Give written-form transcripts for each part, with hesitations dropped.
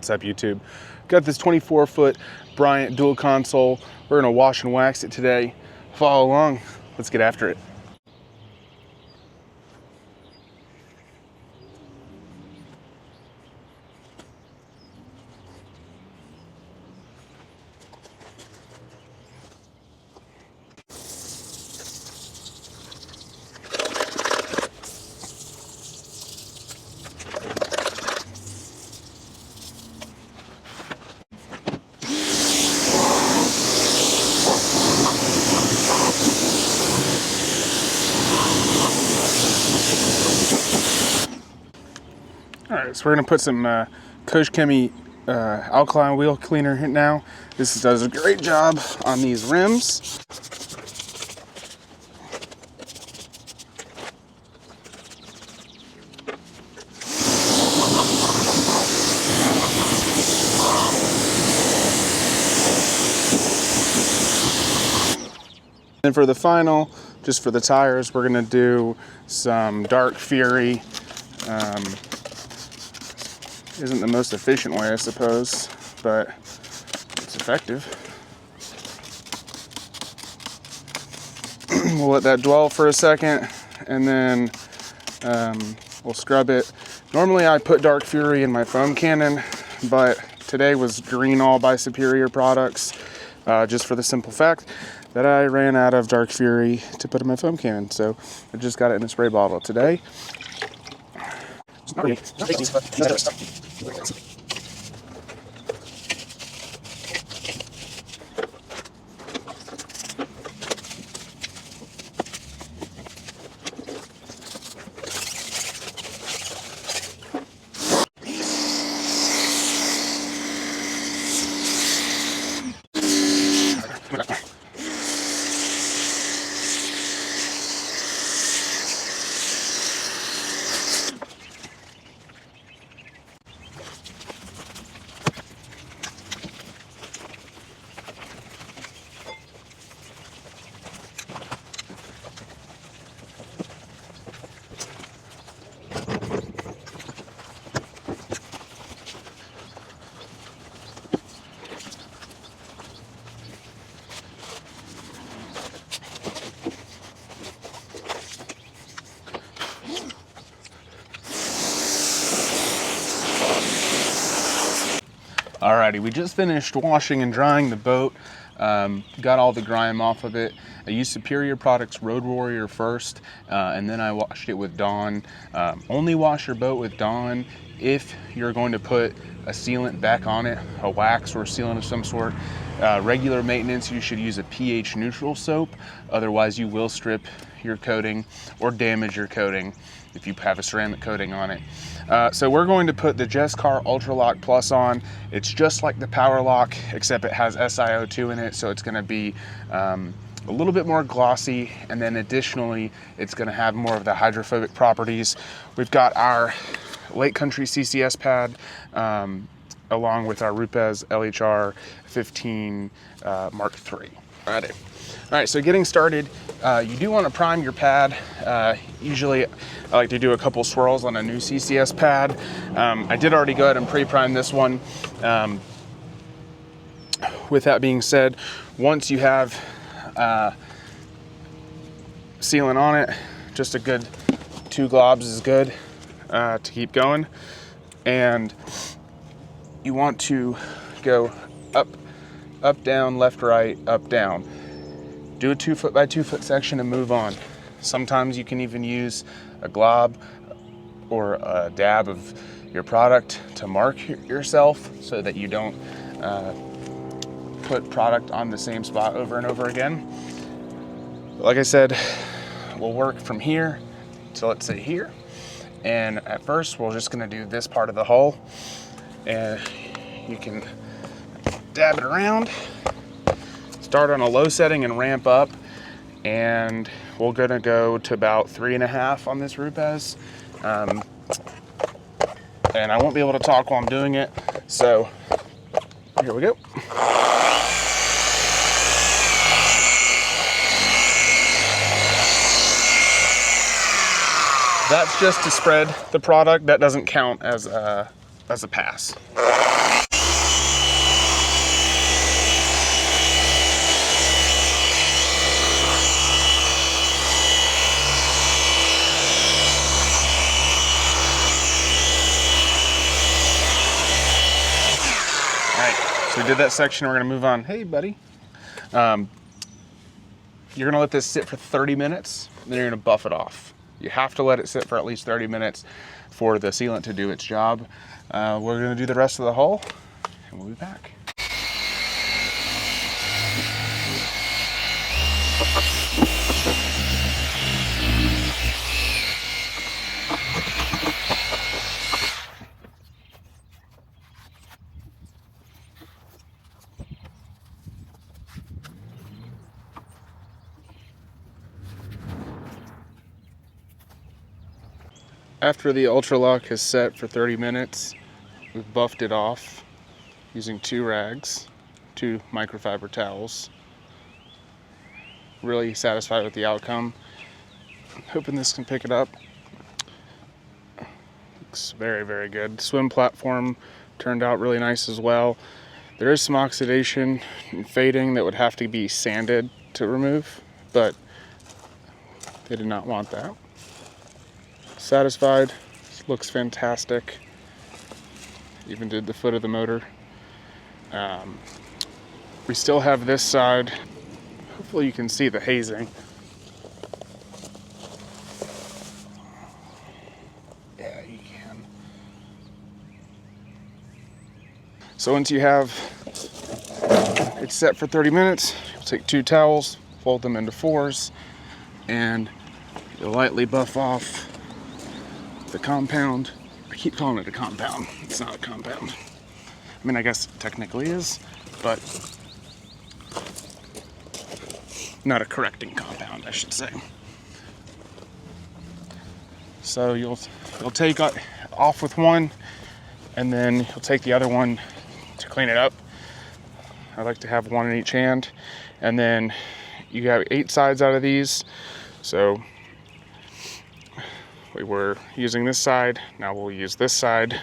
What's up, YouTube? Got this 24-foot Bryant dual console. We're gonna wash and wax it today. Follow along, let's get after it. Alright, so we're going to put some Koch Chemie Alkali wheel cleaner in now. This does a great job on these rims. And for the final, just for the tires, we're going to do some Dark Fury. Isn't the most efficient way, I suppose, but it's effective. We'll let that dwell for a second, and then we'll scrub it. Normally I put Dark Fury in my foam cannon, but today was green all by Superior Products, just for the simple fact that I ran out of Dark Fury to put in my foam cannon, so I just got it in a spray bottle today. Alrighty, we just finished washing and drying the boat. Got all the grime off of it. I used Superior Products Road Warrior first, and then I washed it with Dawn. Only wash your boat with Dawn if you're going to put a sealant back on it, a wax or a sealant of some sort. Regular maintenance, you should use a pH neutral soap. Otherwise, you will strip your coating or damage your coating if you have a ceramic coating on it. So we're going to put the Jescar Ultra Lock Plus on. It's just like the Power Lock, except it has SiO2 in it, so it's gonna be a little bit more glossy, and then additionally, it's gonna have more of the hydrophobic properties. We've got our Lake Country CCS pad, along with our Rupes LHR 15 Mark III. All right, so getting started, you do want to prime your pad. Usually I like to do a couple swirls on a new CCS pad. I did already go ahead and pre-prime this one. With that being said, once you have sealant on it, just a good 2 globs is good to keep going. And you want to go up, up, down, left, right, up, down. Do a 2 foot by 2 foot section and move on. Sometimes you can even use a glob or a dab of your product to mark yourself so that you don't put product on the same spot over and over again. But like I said, we'll work from here to, let's say, here. And at first, we're just gonna do this part of the hull. And you can dab it around. Start on a low setting and ramp up, and we're gonna go to about 3.5 on this Rupes. And I won't be able to talk while I'm doing it, so here we go. That's just to spread the product. That doesn't count as that's a pass. So we did that section, we're gonna move on. Hey, buddy. You're gonna let this sit for 30 minutes, then you're gonna buff it off. You have to let it sit for at least 30 minutes for the sealant to do its job. We're gonna do the rest of the hull, and we'll be back. After the Ultralock has set for 30 minutes, we've buffed it off using 2 rags, 2 microfiber towels. Really satisfied with the outcome. Hoping this can pick it up. Looks very, very good. Swim platform turned out really nice as well. There is some oxidation and fading that would have to be sanded to remove, but they did not want that. Satisfied. Looks fantastic. Even did the foot of the motor. We still have this side. Hopefully you can see the hazing. Yeah, you can. So once you have it set for 30 minutes, you'll take 2 towels, fold them into 4s, and you'll lightly buff off the compound. I keep calling it a compound. It's not a compound. I mean, I guess it technically is, but not a correcting compound, I should say. So you'll take off with one, and then you'll take the other one to clean it up. I like to have one in each hand, and then you have 8 sides out of these. So we were using this side, now we'll use this side.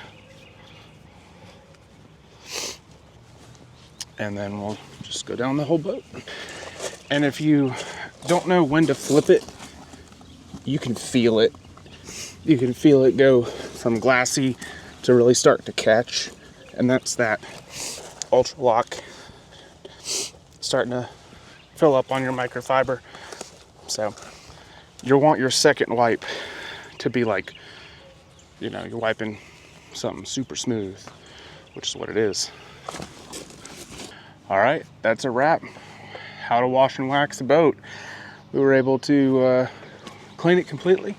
And then we'll just go down the whole boat. And if you don't know when to flip it, you can feel it. You can feel it go from glassy to really start to catch. And that's that Ultralock starting to fill up on your microfiber. So you'll want your second wipe to be like, you know, you're wiping something super smooth, which is what it is. All right, that's a wrap. How to wash and wax a boat. We were able to clean it completely,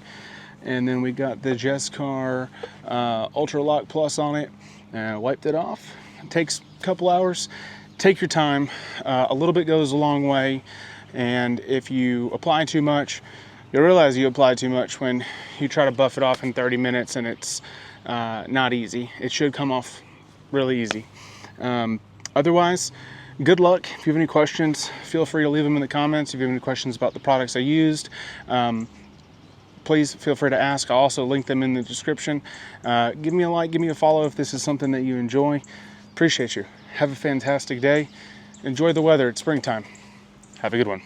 and then we got the Jescar Ultralock Plus on it and wiped it off. It takes a couple hours. Take your time. A little bit goes a long way, and if you apply too much, you'll realize you apply too much when you try to buff it off in 30 minutes, and it's not easy. It should come off really easy. Otherwise, good luck. If you have any questions, feel free to leave them in the comments. If you have any questions about the products I used, please feel free to ask. I'll also link them in the description. Give me a like, give me a follow if this is something that you enjoy. Appreciate you. Have a fantastic day. Enjoy the weather. It's springtime. Have a good one.